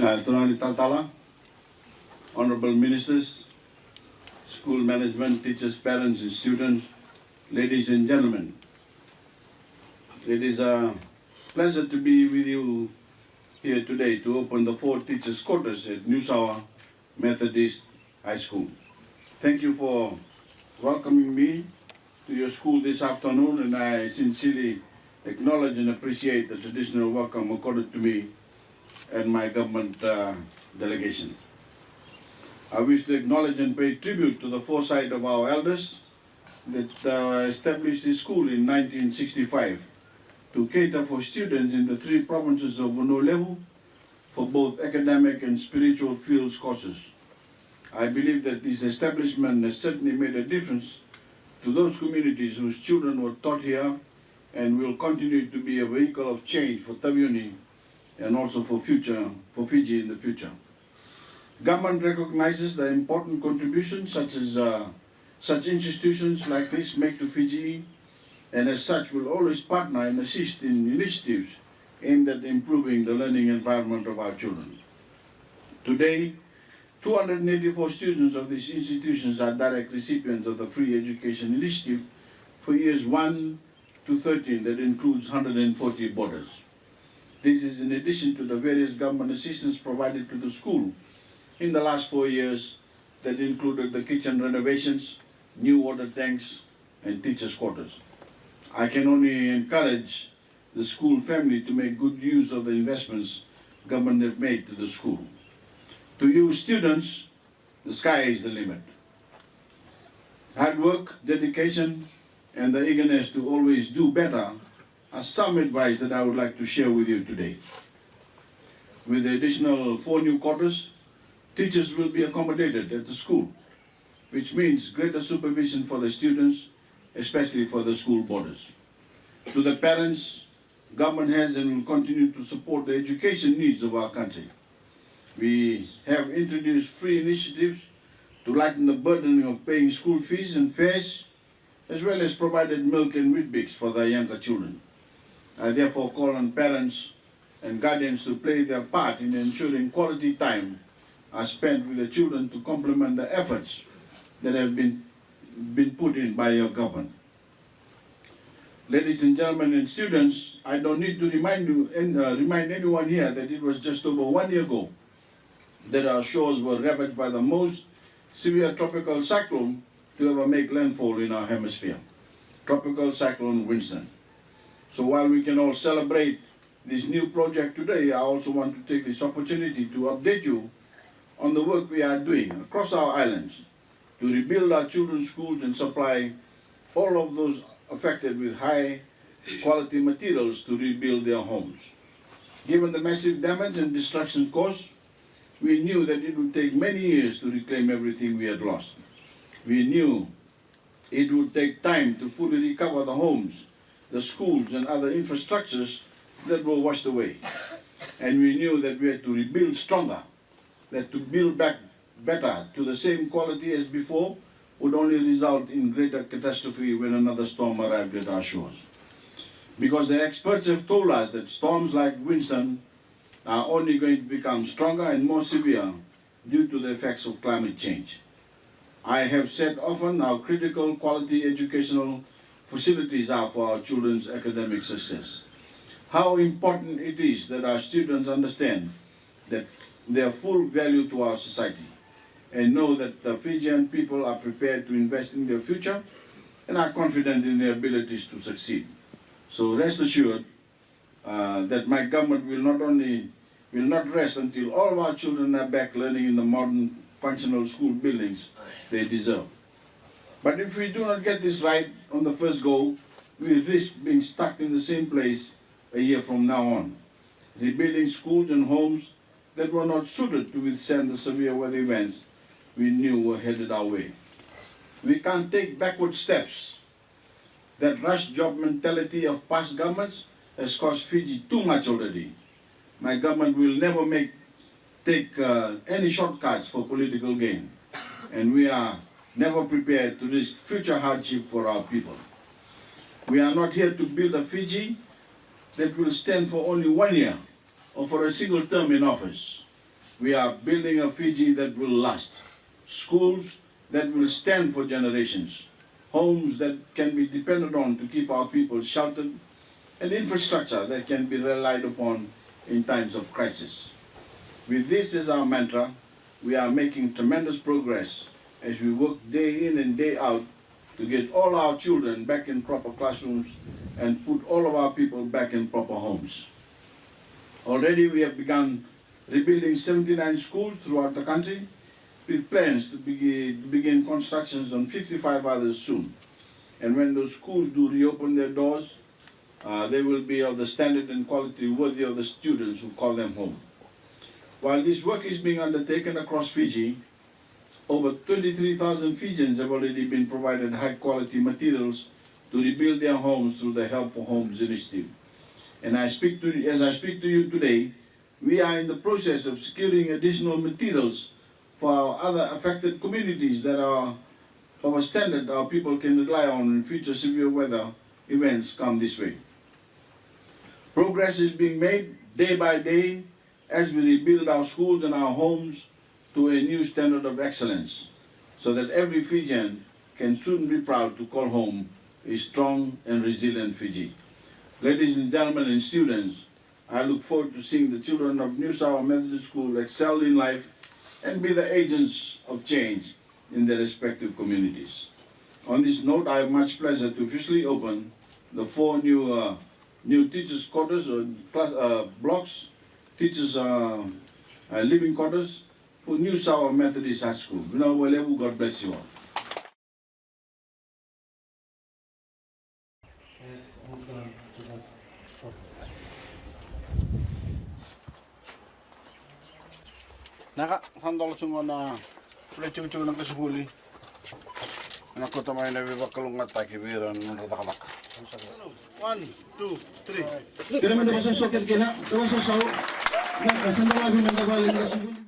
Tunani Taltala, honorable ministers, school management, teachers, parents, and students, ladies and gentlemen. It is a pleasure to be with you here today to open the 4 teachers' quarters at New Sawa Methodist High School. Thank you for welcoming me to your school this afternoon, and I sincerely acknowledge and appreciate the traditional welcome accorded to me and my government delegation. I wish to acknowledge and pay tribute to the foresight of our elders that established this school in 1965 to cater for students in the 3 provinces of Honolulu for both academic and spiritual fields courses. I believe that this establishment has certainly made a difference to those communities whose children were taught here and will continue to be a vehicle of change for Taveuni and also for Fiji in the future. Government recognizes the important contributions such institutions like this make to Fiji, and as such will always partner and assist in initiatives aimed at improving the learning environment of our children. Today, 284 students of these institutions are direct recipients of the Free Education Initiative for years 1 to 13 that includes 140 boarders. This is in addition to the various government assistance provided to the school in the last 4 years that included the kitchen renovations, new water tanks, and teachers' quarters. I can only encourage the school family to make good use of the investments government have made to the school. To you students, the sky is the limit. Hard work, dedication, and the eagerness to always do better are some advice that I would like to share with you today. With the additional 4 new quarters, teachers will be accommodated at the school, which means greater supervision for the students, especially for the school boarders. To the parents, government has and will continue to support the education needs of our country. We have introduced free initiatives to lighten the burden of paying school fees and fares, as well as provided milk and Weet-Bix for the younger children. I therefore call on parents and guardians to play their part in ensuring quality time are spent with the children to complement the efforts that have been put in by your government. Ladies and gentlemen and students, I don't need to remind anyone here that it was just over 1 year ago that our shores were ravaged by the most severe tropical cyclone to ever make landfall in our hemisphere, Tropical Cyclone Winston. So while we can all celebrate this new project today, I also want to take this opportunity to update you on the work we are doing across our islands to rebuild our children's schools and supply all of those affected with high quality materials to rebuild their homes. Given the massive damage and destruction caused, we knew that it would take many years to reclaim everything we had lost. We knew it would take time to fully recover the homes, the schools, and other infrastructures that were washed away. And we knew that we had to rebuild stronger, that to build back better to the same quality as before would only result in greater catastrophe when another storm arrived at our shores. Because the experts have told us that storms like Winston are only going to become stronger and more severe due to the effects of climate change. I have said often how critical quality educational facilities are for our children's academic success. How important it is that our students understand that their full value to our society and know that the Fijian people are prepared to invest in their future and are confident in their abilities to succeed. So rest assured that my government will not rest until all of our children are back learning in the modern functional school buildings they deserve. But if we do not get this right on the first go, we risk being stuck in the same place a year from now on, rebuilding schools and homes that were not suited to withstand the severe weather events we knew were headed our way. We can't take backward steps. That rush job mentality of past governments has cost Fiji too much already. My government will never take any shortcuts for political gain, and we are never prepared to risk future hardship for our people. We are not here to build a Fiji that will stand for only 1 year. or for a single term in office. We are building a Fiji that will last, schools that will stand for generations, homes that can be depended on to keep our people sheltered, and infrastructure that can be relied upon in times of crisis. With this as our mantra, we are making tremendous progress as we work day in and day out to get all our children back in proper classrooms and put all of our people back in proper homes. Already we have begun rebuilding 79 schools throughout the country, with plans to begin constructions on 55 others soon. And when those schools do reopen their doors, they will be of the standard and quality worthy of the students who call them home. While this work is being undertaken across Fiji, over 23,000 Fijians have already been provided high-quality materials to rebuild their homes through the Help for Homes initiative. And as I speak to you today, we are in the process of securing additional materials for our other affected communities that are of a standard our people can rely on when future severe weather events come this way. Progress is being made day by day as we rebuild our schools and our homes to a new standard of excellence, so that every Fijian can soon be proud to call home a strong and resilient Fiji. Ladies and gentlemen and students, I look forward to seeing the children of New South Methodist School excel in life and be the agents of change in their respective communities. On this note, I have much pleasure to officially open the 4 new teachers' quarters or blocks, teachers' living quarters for New South Methodist High School. God bless you all. Naka, sandal sungo na plecung-cung ng kasubuli. Anak ko tamay na bibakalungat tayo kibiran ng ratakalak. 1, 2, 3. Kaya naman naman sa soket kina, naman sa saw, na sandal lagi ng gabaling kasubuli.